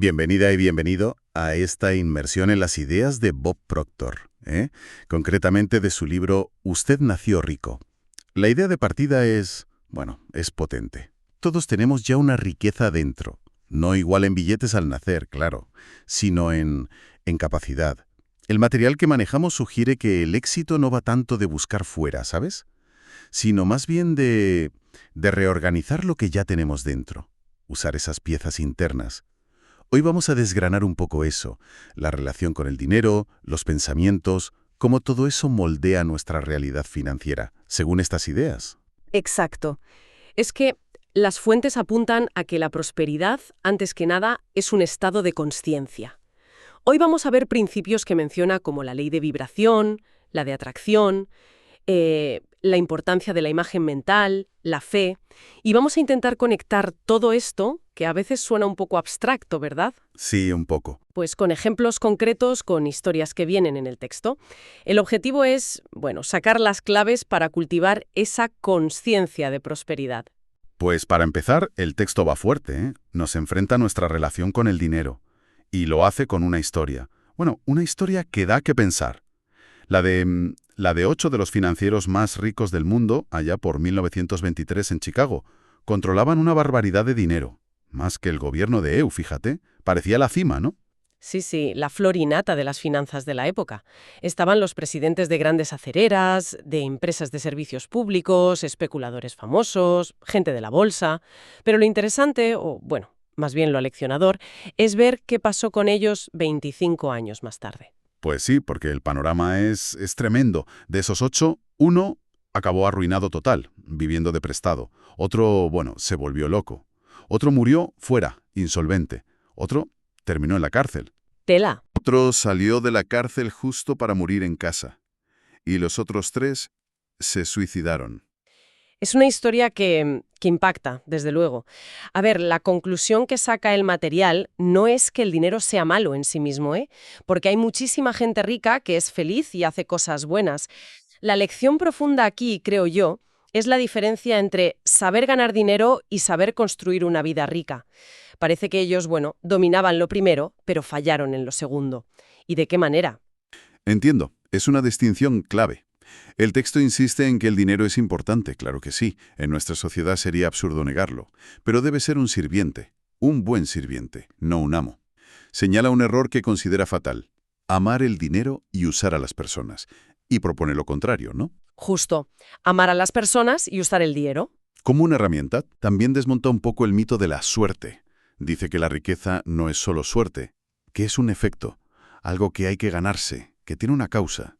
Bienvenida y bienvenido a esta inmersión en las ideas de Bob Proctor, concretamente de su libro Usted nació rico. La idea de partida es potente. Todos tenemos ya una riqueza dentro, no igual en billetes al nacer, claro, sino en capacidad. El material que manejamos sugiere que el éxito no va tanto de buscar fuera, ¿sabes? Sino más bien de reorganizar lo que ya tenemos dentro, usar esas piezas internas. Hoy vamos a desgranar un poco eso, la relación con el dinero, los pensamientos, cómo todo eso moldea nuestra realidad financiera, según estas ideas. Exacto. Es que las fuentes apuntan a que la prosperidad, antes que nada, es un estado de consciencia. Hoy vamos a ver principios que menciona como la ley de vibración, la de atracción, la importancia de la imagen mental, la fe, y vamos a intentar conectar todo esto, que a veces suena un poco abstracto, ¿verdad? Sí, un poco. Pues con ejemplos concretos, con historias que vienen en el texto. El objetivo es, sacar las claves para cultivar esa conciencia de prosperidad. Pues para empezar, el texto va fuerte, Nos enfrenta a nuestra relación con el dinero. Y lo hace con una historia. Bueno, una historia que da que pensar. La de 8 de los financieros más ricos del mundo, allá por 1923 en Chicago, controlaban una barbaridad de dinero. Más que el gobierno de EU, fíjate. Parecía la cima, ¿no? Sí, la flor y nata de las finanzas de la época. Estaban los presidentes de grandes acereras, de empresas de servicios públicos, especuladores famosos, gente de la bolsa. Pero lo interesante, más bien lo aleccionador, es ver qué pasó con ellos 25 años más tarde. Pues sí, porque el panorama es tremendo. De esos 8, uno acabó arruinado total, viviendo de prestado. Otro, se volvió loco. Otro murió fuera, insolvente. Otro terminó en la cárcel. Tela. Otro salió de la cárcel justo para morir en casa. Y los otros 3 se suicidaron. Es una historia que impacta, desde luego. A ver, la conclusión que saca el material no es que el dinero sea malo en sí mismo, porque hay muchísima gente rica que es feliz y hace cosas buenas. La lección profunda aquí, creo yo, es la diferencia entre saber ganar dinero y saber construir una vida rica. Parece que ellos, dominaban lo primero, pero fallaron en lo segundo. ¿Y de qué manera? Entiendo, es una distinción clave. El texto insiste en que el dinero es importante, claro que sí, en nuestra sociedad sería absurdo negarlo, pero debe ser un sirviente, un buen sirviente, no un amo. Señala un error que considera fatal, amar el dinero y usar a las personas, y propone lo contrario, ¿no? Justo, amar a las personas y usar el dinero. Como una herramienta, también desmonta un poco el mito de la suerte. Dice que la riqueza no es solo suerte, que es un efecto, algo que hay que ganarse, que tiene una causa.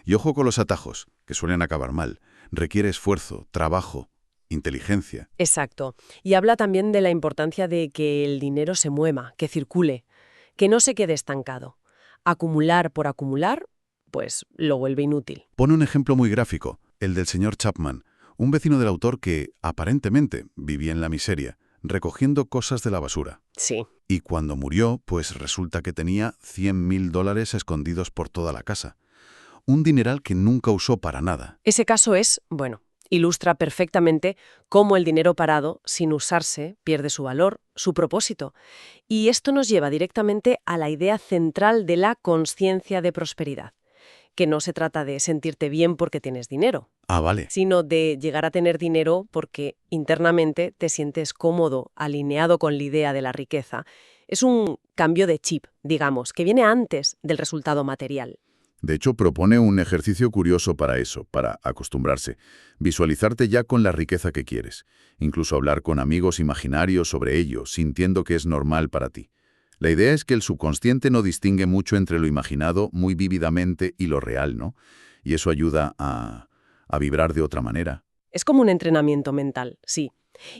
Y ojo con los atajos, que suelen acabar mal. Requiere esfuerzo, trabajo, inteligencia. Exacto. Y habla también de la importancia de que el dinero se mueva, que circule, que no se quede estancado. Acumular por acumular, pues lo vuelve inútil. Pone un ejemplo muy gráfico, el del señor Chapman, un vecino del autor que, aparentemente, vivía en la miseria, recogiendo cosas de la basura. Sí. Y cuando murió, pues resulta que tenía $100,000 escondidos por toda la casa. Un dineral que nunca usó para nada. Ese caso ilustra perfectamente cómo el dinero parado, sin usarse, pierde su valor, su propósito. Y esto nos lleva directamente a la idea central de la conciencia de prosperidad, que no se trata de sentirte bien porque tienes dinero, Ah, vale. sino de llegar a tener dinero porque internamente te sientes cómodo, alineado con la idea de la riqueza. Es un cambio de chip, digamos, que viene antes del resultado material. De hecho, propone un ejercicio curioso para eso, para acostumbrarse. Visualizarte ya con la riqueza que quieres. Incluso hablar con amigos imaginarios sobre ello, sintiendo que es normal para ti. La idea es que el subconsciente no distingue mucho entre lo imaginado muy vívidamente y lo real, ¿no? Y eso ayuda a vibrar de otra manera. Es como un entrenamiento mental, sí.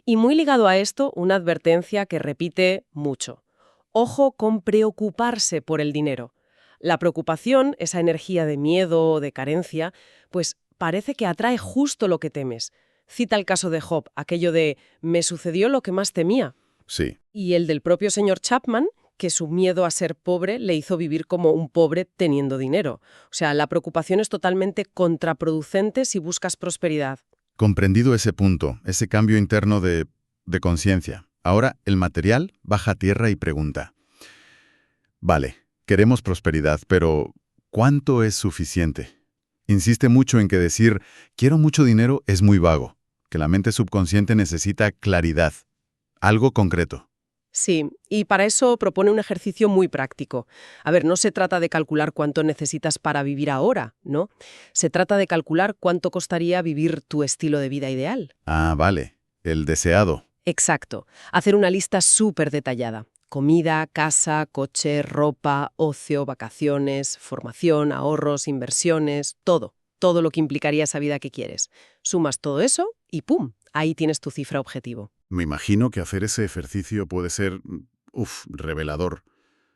Y muy ligado a esto, una advertencia que repite mucho. Ojo con preocuparse por el dinero. La preocupación, esa energía de miedo o de carencia, pues parece que atrae justo lo que temes. Cita el caso de Job, aquello de «me sucedió lo que más temía». Sí. Y el del propio señor Chapman, que su miedo a ser pobre le hizo vivir como un pobre teniendo dinero. O sea, la preocupación es totalmente contraproducente si buscas prosperidad. Comprendido ese punto, ese cambio interno de conciencia. Ahora, el material baja a tierra y pregunta, Vale, queremos prosperidad, pero ¿cuánto es suficiente? Insiste mucho en que decir quiero mucho dinero es muy vago, que la mente subconsciente necesita claridad, algo concreto. Sí, y para eso propone un ejercicio muy práctico. A ver, no se trata de calcular cuánto necesitas para vivir ahora, ¿no? Se trata de calcular cuánto costaría vivir tu estilo de vida ideal. Ah, vale, el deseado. Exacto. Hacer una lista súper detallada. Comida, casa, coche, ropa, ocio, vacaciones, formación, ahorros, inversiones, todo. Todo lo que implicaría esa vida que quieres. Sumas todo eso y ¡pum! Ahí tienes tu cifra objetivo. Me imagino que hacer ese ejercicio puede ser, revelador,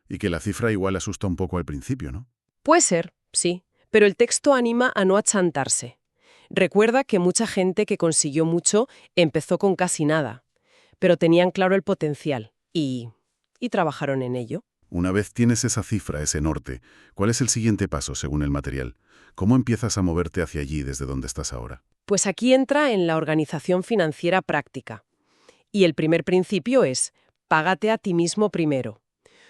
y que la cifra igual asusta un poco al principio, ¿no? Puede ser, sí, pero el texto anima a no achantarse. Recuerda que mucha gente que consiguió mucho empezó con casi nada, pero tenían claro el potencial y trabajaron en ello. Una vez tienes esa cifra, ese norte, ¿cuál es el siguiente paso según el material? ¿Cómo empiezas a moverte hacia allí desde donde estás ahora? Pues aquí entra en la organización financiera práctica. Y el primer principio es, págate a ti mismo primero.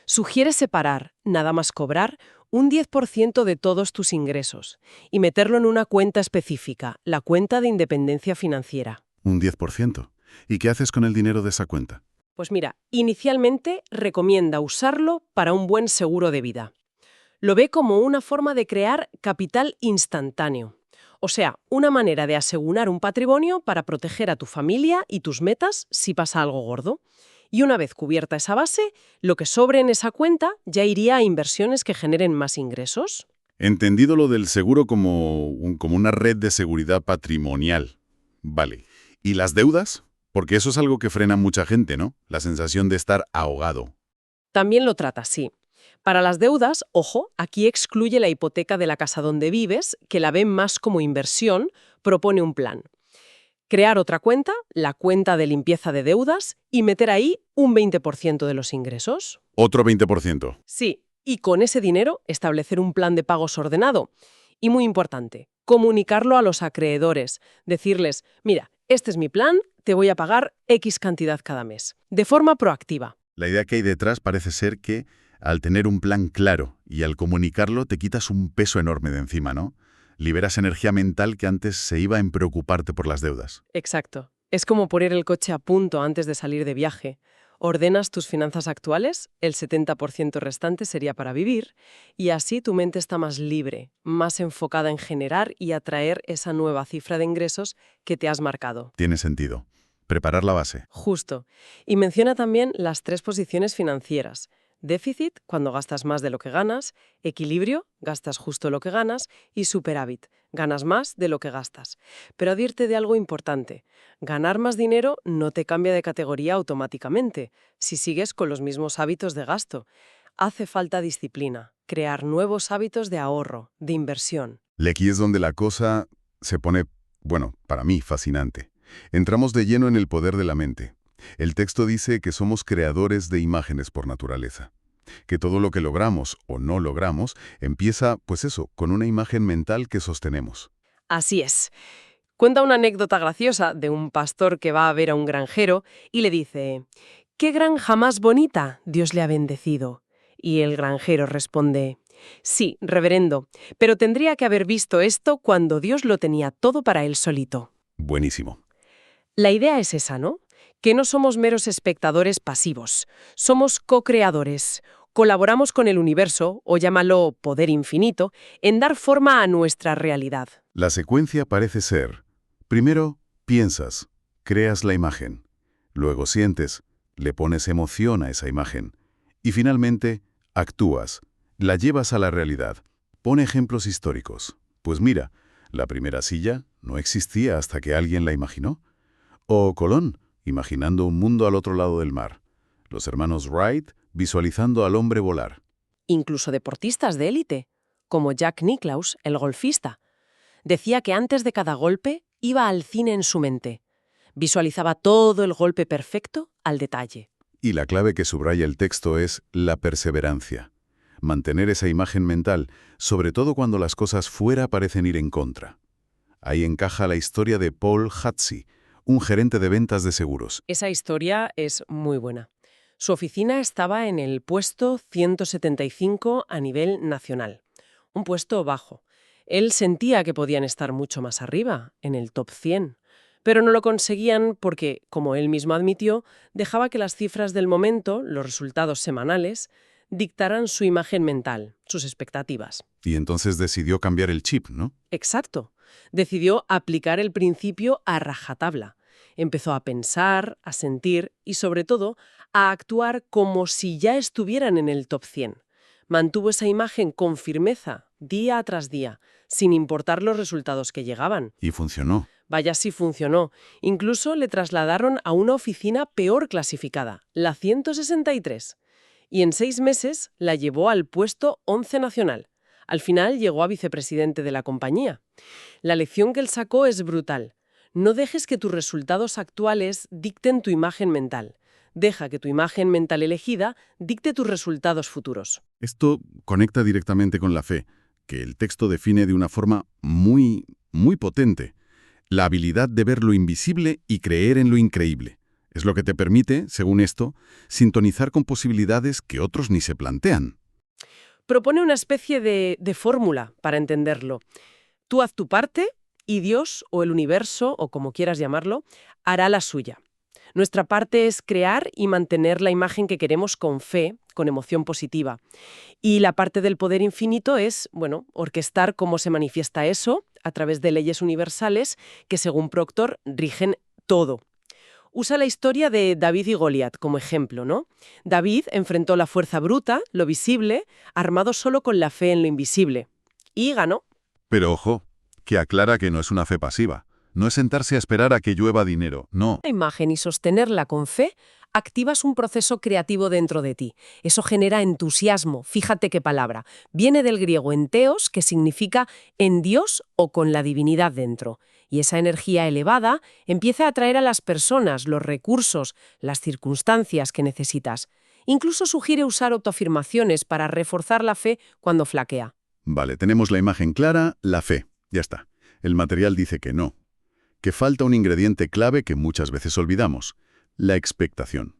Sugiere separar, nada más cobrar, un 10% de todos tus ingresos y meterlo en una cuenta específica, la cuenta de independencia financiera. Un 10%. ¿Y qué haces con el dinero de esa cuenta? Pues mira, inicialmente recomienda usarlo para un buen seguro de vida. Lo ve como una forma de crear capital instantáneo. O sea, una manera de asegurar un patrimonio para proteger a tu familia y tus metas si pasa algo gordo. Y una vez cubierta esa base, lo que sobre en esa cuenta ya iría a inversiones que generen más ingresos. Entendido lo del seguro como una red de seguridad patrimonial. Vale. ¿Y las deudas? Porque eso es algo que frena a mucha gente, ¿no? La sensación de estar ahogado. También lo trata así. Para las deudas, ojo, aquí excluye la hipoteca de la casa donde vives, que la ve más como inversión, propone un plan. Crear otra cuenta, la cuenta de limpieza de deudas, y meter ahí un 20% de los ingresos. Otro 20%. Sí, y con ese dinero establecer un plan de pagos ordenado. Y muy importante, comunicarlo a los acreedores, decirles, mira, este es mi plan, te voy a pagar X cantidad cada mes, de forma proactiva. La idea que hay detrás parece ser que, al tener un plan claro y al comunicarlo, te quitas un peso enorme de encima, ¿no? Liberas energía mental que antes se iba en preocuparte por las deudas. Exacto. Es como poner el coche a punto antes de salir de viaje. Ordenas tus finanzas actuales, el 70% restante sería para vivir, y así tu mente está más libre, más enfocada en generar y atraer esa nueva cifra de ingresos que te has marcado. Tiene sentido. Preparar la base. Justo. Y menciona también las 3 posiciones financieras. Déficit, cuando gastas más de lo que ganas; equilibrio, gastas justo lo que ganas; y superávit, ganas más de lo que gastas. Pero advierte de algo importante. Ganar más dinero no te cambia de categoría automáticamente, si sigues con los mismos hábitos de gasto. Hace falta disciplina, crear nuevos hábitos de ahorro, de inversión. Y aquí es donde la cosa se pone, para mí, fascinante. Entramos de lleno en el poder de la mente. El texto dice que somos creadores de imágenes por naturaleza. Que todo lo que logramos o no logramos empieza, con una imagen mental que sostenemos. Así es. Cuenta una anécdota graciosa de un pastor que va a ver a un granjero y le dice: «¿Qué granja más bonita? Dios le ha bendecido». Y el granjero responde: «Sí, reverendo, pero tendría que haber visto esto cuando Dios lo tenía todo para él solito». Buenísimo. La idea es esa, ¿no? Que no somos meros espectadores pasivos, somos co-creadores. Colaboramos con el universo, o llámalo poder infinito, en dar forma a nuestra realidad. La secuencia parece ser: primero, piensas, creas la imagen. Luego sientes, le pones emoción a esa imagen. Y finalmente, actúas, la llevas a la realidad. Pone ejemplos históricos. Pues mira, la primera silla no existía hasta que alguien la imaginó. O Colón, imaginando un mundo al otro lado del mar. Los hermanos Wright, visualizando al hombre volar. Incluso deportistas de élite, como Jack Nicklaus, el golfista. Decía que antes de cada golpe iba al cine en su mente. Visualizaba todo el golpe perfecto al detalle. Y la clave que subraya el texto es la perseverancia. Mantener esa imagen mental, sobre todo cuando las cosas fuera parecen ir en contra. Ahí encaja la historia de Paul Hatzi, un gerente de ventas de seguros. Esa historia es muy buena. Su oficina estaba en el puesto 175 a nivel nacional, un puesto bajo. Él sentía que podían estar mucho más arriba, en el top 100, pero no lo conseguían porque, como él mismo admitió, dejaba que las cifras del momento, los resultados semanales, dictaran su imagen mental, sus expectativas. Y entonces decidió cambiar el chip, ¿no? Exacto. Decidió aplicar el principio a rajatabla. Empezó a pensar, a sentir y, sobre todo, a actuar como si ya estuvieran en el top 100. Mantuvo esa imagen con firmeza, día tras día, sin importar los resultados que llegaban. Y funcionó. Vaya si funcionó. Incluso le trasladaron a una oficina peor clasificada, la 163. Y en 6 meses la llevó al puesto 11 nacional. Al final llegó a vicepresidente de la compañía. La lección que él sacó es brutal. No dejes que tus resultados actuales dicten tu imagen mental. Deja que tu imagen mental elegida dicte tus resultados futuros. Esto conecta directamente con la fe, que el texto define de una forma muy, muy potente. La habilidad de ver lo invisible y creer en lo increíble. Es lo que te permite, según esto, sintonizar con posibilidades que otros ni se plantean. Propone una especie de fórmula para entenderlo. Tú haz tu parte y Dios, o el universo, o como quieras llamarlo, hará la suya. Nuestra parte es crear y mantener la imagen que queremos con fe, con emoción positiva. Y la parte del poder infinito es, bueno, orquestar cómo se manifiesta eso a través de leyes universales que, según Proctor, rigen todo. Usa la historia de David y Goliat como ejemplo, ¿no? David enfrentó la fuerza bruta, lo visible, armado solo con la fe en lo invisible. Y ganó. Pero ojo, que aclara que no es una fe pasiva. No es sentarse a esperar a que llueva dinero, no. La imagen y sostenerla con fe, activas un proceso creativo dentro de ti. Eso genera entusiasmo, fíjate qué palabra. Viene del griego enteos, que significa en Dios o con la divinidad dentro. Y esa energía elevada empieza a atraer a las personas, los recursos, las circunstancias que necesitas. Incluso sugiere usar autoafirmaciones para reforzar la fe cuando flaquea. Vale, tenemos la imagen clara, la fe. Ya está. El material dice que no. Que falta un ingrediente clave que muchas veces olvidamos, la expectación.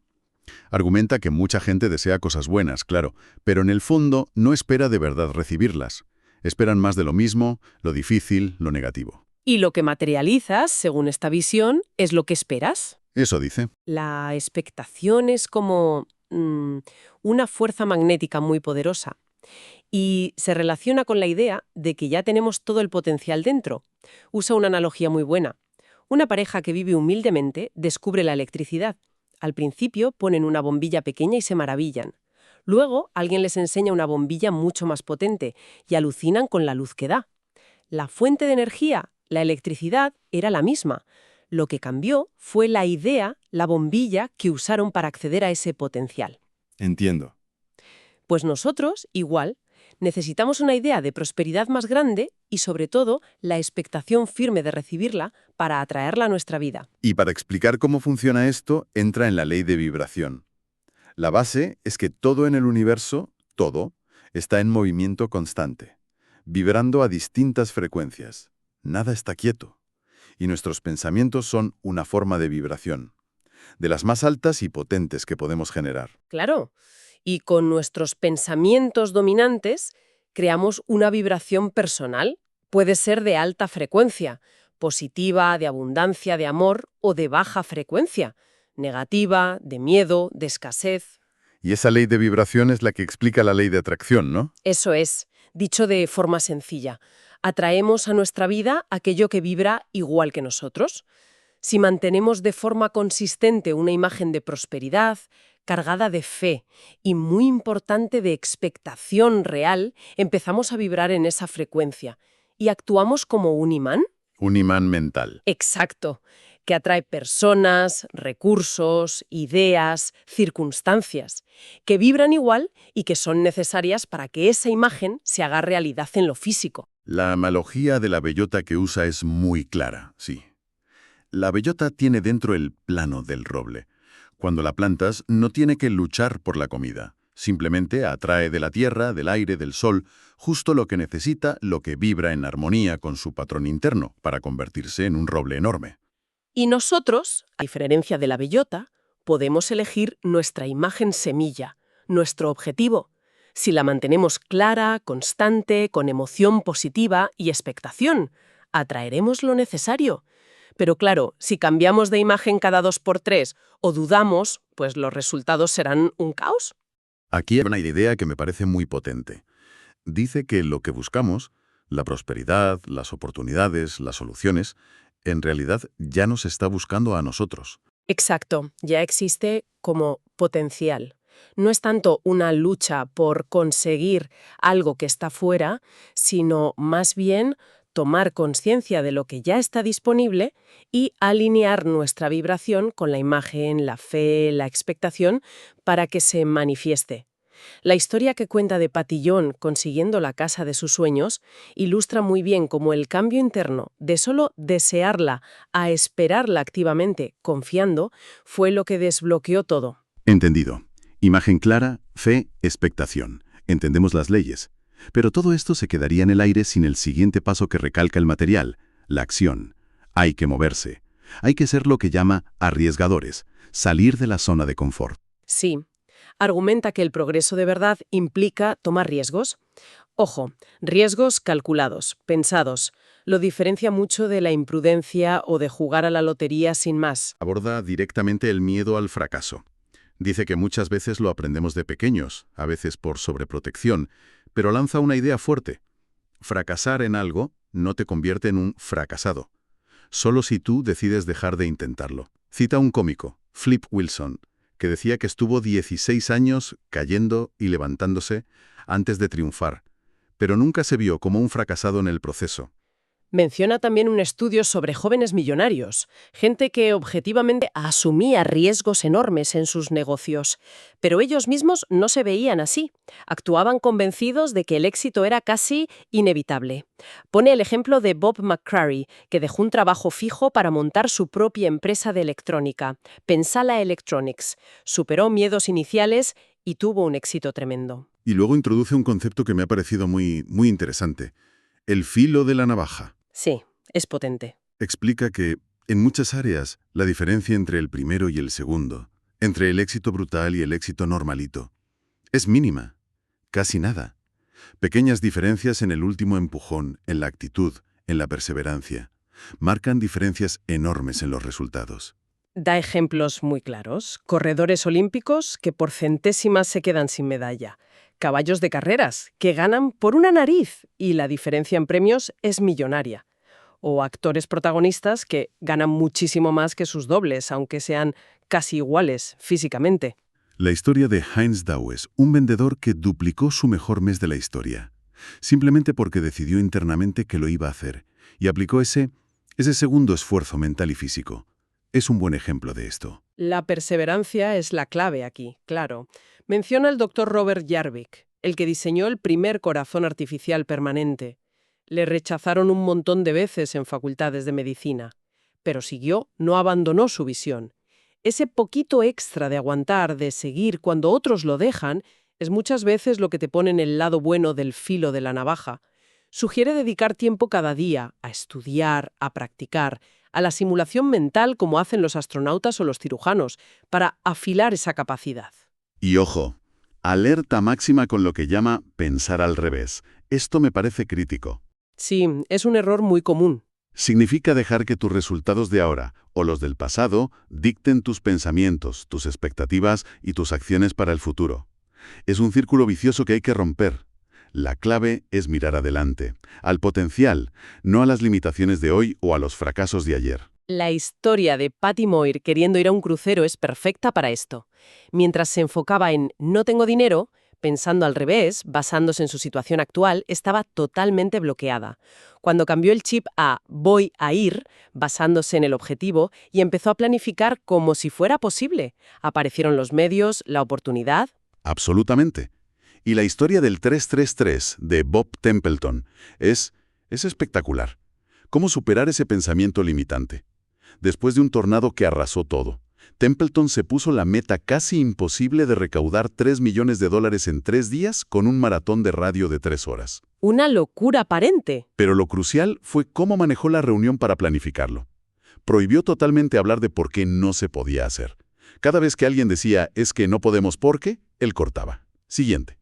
Argumenta que mucha gente desea cosas buenas, claro, pero en el fondo no espera de verdad recibirlas. Esperan más de lo mismo, lo difícil, lo negativo. Y lo que materializas, según esta visión, es lo que esperas. Eso dice. La expectación es como una fuerza magnética muy poderosa y se relaciona con la idea de que ya tenemos todo el potencial dentro. Usa una analogía muy buena. Una pareja que vive humildemente descubre la electricidad. Al principio ponen una bombilla pequeña y se maravillan. Luego alguien les enseña una bombilla mucho más potente y alucinan con la luz que da. La fuente de energía, la electricidad, era la misma. Lo que cambió fue la idea, la bombilla que usaron para acceder a ese potencial. Entiendo. Pues nosotros, igual, necesitamos una idea de prosperidad más grande y, sobre todo, la expectación firme de recibirla para atraerla a nuestra vida. Y para explicar cómo funciona esto, entra en la ley de vibración. La base es que todo en el universo, todo, está en movimiento constante, vibrando a distintas frecuencias. Nada está quieto. Y nuestros pensamientos son una forma de vibración, de las más altas y potentes que podemos generar. Claro. Y con nuestros pensamientos dominantes creamos una vibración personal. Puede ser de alta frecuencia, positiva, de abundancia, de amor, o de baja frecuencia, negativa, de miedo, de escasez. Y esa ley de vibración es la que explica la ley de atracción, ¿no? Eso es, dicho de forma sencilla. Atraemos a nuestra vida aquello que vibra igual que nosotros. Si mantenemos de forma consistente una imagen de prosperidad, cargada de fe y muy importante de expectación real, empezamos a vibrar en esa frecuencia y actuamos como un imán. Un imán mental. Exacto, que atrae personas, recursos, ideas, circunstancias, que vibran igual y que son necesarias para que esa imagen se haga realidad en lo físico. La analogía de la bellota que usa es muy clara, sí. La bellota tiene dentro el plano del roble. Cuando la plantas, no tiene que luchar por la comida. Simplemente atrae de la tierra, del aire, del sol, justo lo que necesita, lo que vibra en armonía con su patrón interno, para convertirse en un roble enorme. Y nosotros, a diferencia de la bellota, podemos elegir nuestra imagen semilla, nuestro objetivo. Si la mantenemos clara, constante, con emoción positiva y expectación, atraeremos lo necesario. Pero claro, si cambiamos de imagen cada 2 por 3 o dudamos, pues los resultados serán un caos. Aquí hay una idea que me parece muy potente. Dice que lo que buscamos, la prosperidad, las oportunidades, las soluciones, en realidad ya nos está buscando a nosotros. Exacto, ya existe como potencial. No es tanto una lucha por conseguir algo que está fuera, sino más bien tomar conciencia de lo que ya está disponible y alinear nuestra vibración con la imagen, la fe, la expectación para que se manifieste. La historia que cuenta de Patillon consiguiendo la casa de sus sueños ilustra muy bien cómo el cambio interno de solo desearla a esperarla activamente, confiando, fue lo que desbloqueó todo. Entendido. Imagen clara, fe, expectación. Entendemos las leyes. Pero todo esto se quedaría en el aire sin el siguiente paso que recalca el material, la acción. Hay que moverse. Hay que ser lo que llama arriesgadores, salir de la zona de confort. Sí, argumenta que el progreso de verdad implica tomar riesgos. Ojo, riesgos calculados, pensados. Lo diferencia mucho de la imprudencia o de jugar a la lotería sin más. Aborda directamente el miedo al fracaso. Dice que muchas veces lo aprendemos de pequeños, a veces por sobreprotección, pero lanza una idea fuerte. Fracasar en algo no te convierte en un fracasado. Solo si tú decides dejar de intentarlo. Cita un cómico, Flip Wilson, que decía que estuvo 16 años cayendo y levantándose antes de triunfar, pero nunca se vio como un fracasado en el proceso. Menciona también un estudio sobre jóvenes millonarios, gente que objetivamente asumía riesgos enormes en sus negocios, pero ellos mismos no se veían así. Actuaban convencidos de que el éxito era casi inevitable. Pone el ejemplo de Bob McCrary, que dejó un trabajo fijo para montar su propia empresa de electrónica, Pensala Electronics. Superó miedos iniciales y tuvo un éxito tremendo. Y luego introduce un concepto que me ha parecido muy interesante. El filo de la navaja. Sí, es potente. Explica que, en muchas áreas, la diferencia entre el primero y el segundo, entre el éxito brutal y el éxito normalito, es mínima, casi nada. Pequeñas diferencias en el último empujón, en la actitud, en la perseverancia, marcan diferencias enormes en los resultados. Da ejemplos muy claros. Corredores olímpicos que por centésimas se quedan sin medalla. Caballos de carreras que ganan por una nariz y la diferencia en premios es millonaria. O actores protagonistas que ganan muchísimo más que sus dobles, aunque sean casi iguales físicamente. La historia de Heinz Dawes, un vendedor que duplicó su mejor mes de la historia, simplemente porque decidió internamente que lo iba a hacer y aplicó ese segundo esfuerzo mental y físico. Es un buen ejemplo de esto. La perseverancia es la clave aquí, claro. Menciona el Dr. Robert Jarvik, el que diseñó el primer corazón artificial permanente. Le rechazaron un montón de veces en facultades de medicina, pero siguió, no abandonó su visión. Ese poquito extra de aguantar, de seguir cuando otros lo dejan, es muchas veces lo que te pone en el lado bueno del filo de la navaja. Sugiere dedicar tiempo cada día a estudiar, a practicar, a la simulación mental como hacen los astronautas o los cirujanos, para afilar esa capacidad. Y ojo, alerta máxima con lo que llama pensar al revés. Esto me parece crítico. Sí, es un error muy común. Significa dejar que tus resultados de ahora o los del pasado dicten tus pensamientos, tus expectativas y tus acciones para el futuro. Es un círculo vicioso que hay que romper. La clave es mirar adelante, al potencial, no a las limitaciones de hoy o a los fracasos de ayer. La historia de Patty Moir queriendo ir a un crucero es perfecta para esto. Mientras se enfocaba en «no tengo dinero», pensando al revés, basándose en su situación actual, estaba totalmente bloqueada. Cuando cambió el chip a «voy a ir», basándose en el objetivo, y empezó a planificar como si fuera posible, aparecieron los medios, la oportunidad. Absolutamente. Y la historia del 333 de Bob Templeton es espectacular. ¿Cómo superar ese pensamiento limitante? Después de un tornado que arrasó todo, Templeton se puso la meta casi imposible de recaudar $3 millones en 3 días con un maratón de radio de 3 horas. Una locura aparente. Pero lo crucial fue cómo manejó la reunión para planificarlo. Prohibió totalmente hablar de por qué no se podía hacer. Cada vez que alguien decía, es que no podemos porque, él cortaba. Siguiente.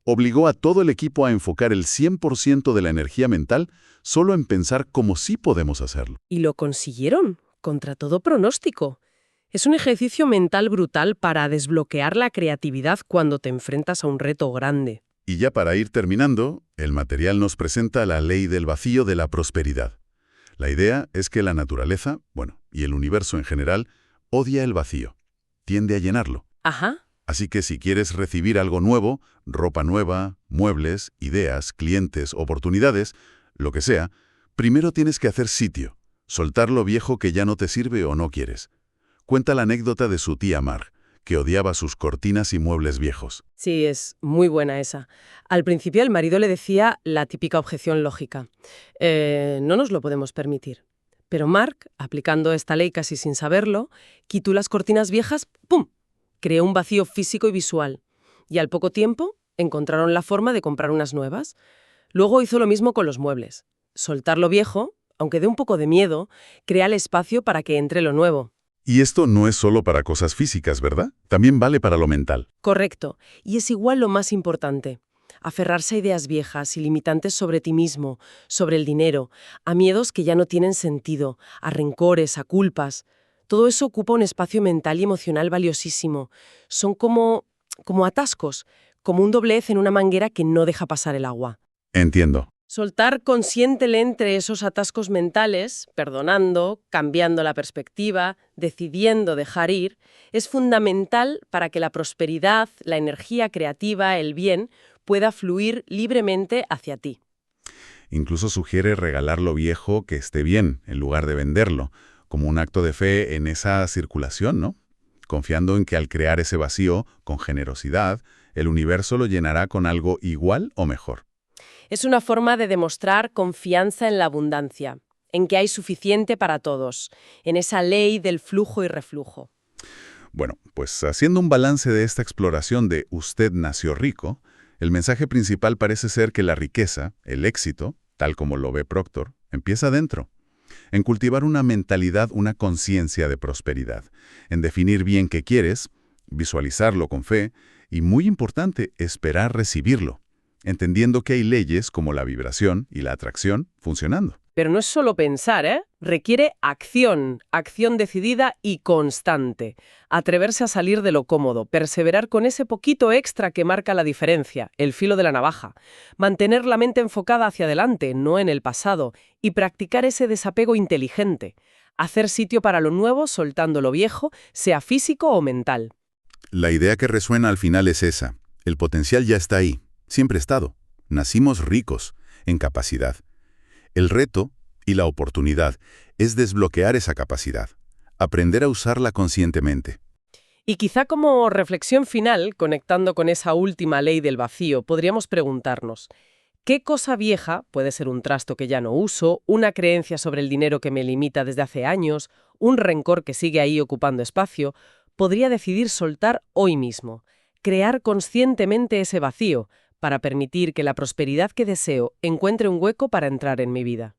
Obligó a todo el equipo a enfocar el 100% de la energía mental solo en pensar cómo sí podemos hacerlo. Y lo consiguieron, contra todo pronóstico. Es un ejercicio mental brutal para desbloquear la creatividad cuando te enfrentas a un reto grande. Y ya para ir terminando, el material nos presenta la ley del vacío de la prosperidad. La idea es que la naturaleza, y el universo en general, odia el vacío, tiende a llenarlo. Ajá. Así que si quieres recibir algo nuevo, ropa nueva, muebles, ideas, clientes, oportunidades, lo que sea, primero tienes que hacer sitio, soltar lo viejo que ya no te sirve o no quieres. Cuenta la anécdota de su tía Marg, que odiaba sus cortinas y muebles viejos. Sí, es muy buena esa. Al principio el marido le decía la típica objeción lógica. No nos lo podemos permitir. Pero Marg, aplicando esta ley casi sin saberlo, quitó las cortinas viejas, ¡pum!, creó un vacío físico y visual. Y al poco tiempo encontraron la forma de comprar unas nuevas. Luego hizo lo mismo con los muebles. Soltar lo viejo, aunque dé un poco de miedo, crea el espacio para que entre lo nuevo. Y esto no es solo para cosas físicas, ¿verdad? También vale para lo mental. Correcto. Y es igual lo más importante. Aferrarse a ideas viejas y limitantes sobre ti mismo, sobre el dinero, a miedos que ya no tienen sentido, a rencores, a culpas. Todo eso ocupa un espacio mental y emocional valiosísimo. Son como atascos, como un doblez en una manguera que no deja pasar el agua. Entiendo. Soltar conscientemente esos atascos mentales, perdonando, cambiando la perspectiva, decidiendo dejar ir, es fundamental para que la prosperidad, la energía creativa, el bien, pueda fluir libremente hacia ti. Incluso sugiere regalar lo viejo que esté bien, en lugar de venderlo, como un acto de fe en esa circulación, ¿no? Confiando en que al crear ese vacío, con generosidad, el universo lo llenará con algo igual o mejor. Es una forma de demostrar confianza en la abundancia, en que hay suficiente para todos, en esa ley del flujo y reflujo. Bueno, pues haciendo un balance de esta exploración de Usted nació rico, el mensaje principal parece ser que la riqueza, el éxito, tal como lo ve Proctor, empieza dentro, en cultivar una mentalidad, una conciencia de prosperidad, en definir bien qué quieres, visualizarlo con fe y, muy importante, esperar recibirlo, entendiendo que hay leyes como la vibración y la atracción funcionando. Pero no es solo pensar, ¿eh? Requiere acción decidida y constante. Atreverse a salir de lo cómodo, perseverar con ese poquito extra que marca la diferencia, el filo de la navaja. Mantener la mente enfocada hacia adelante, no en el pasado, y practicar ese desapego inteligente. Hacer sitio para lo nuevo soltando lo viejo, sea físico o mental. La idea que resuena al final es esa. El potencial ya está ahí. Siempre ha estado. Nacimos ricos, en capacidad. El reto y la oportunidad es desbloquear esa capacidad, aprender a usarla conscientemente. Y quizá como reflexión final, conectando con esa última ley del vacío, podríamos preguntarnos, ¿qué cosa vieja, puede ser un trasto que ya no uso, una creencia sobre el dinero que me limita desde hace años, un rencor que sigue ahí ocupando espacio, podría decidir soltar hoy mismo? Crear conscientemente ese vacío, para permitir que la prosperidad que deseo encuentre un hueco para entrar en mi vida.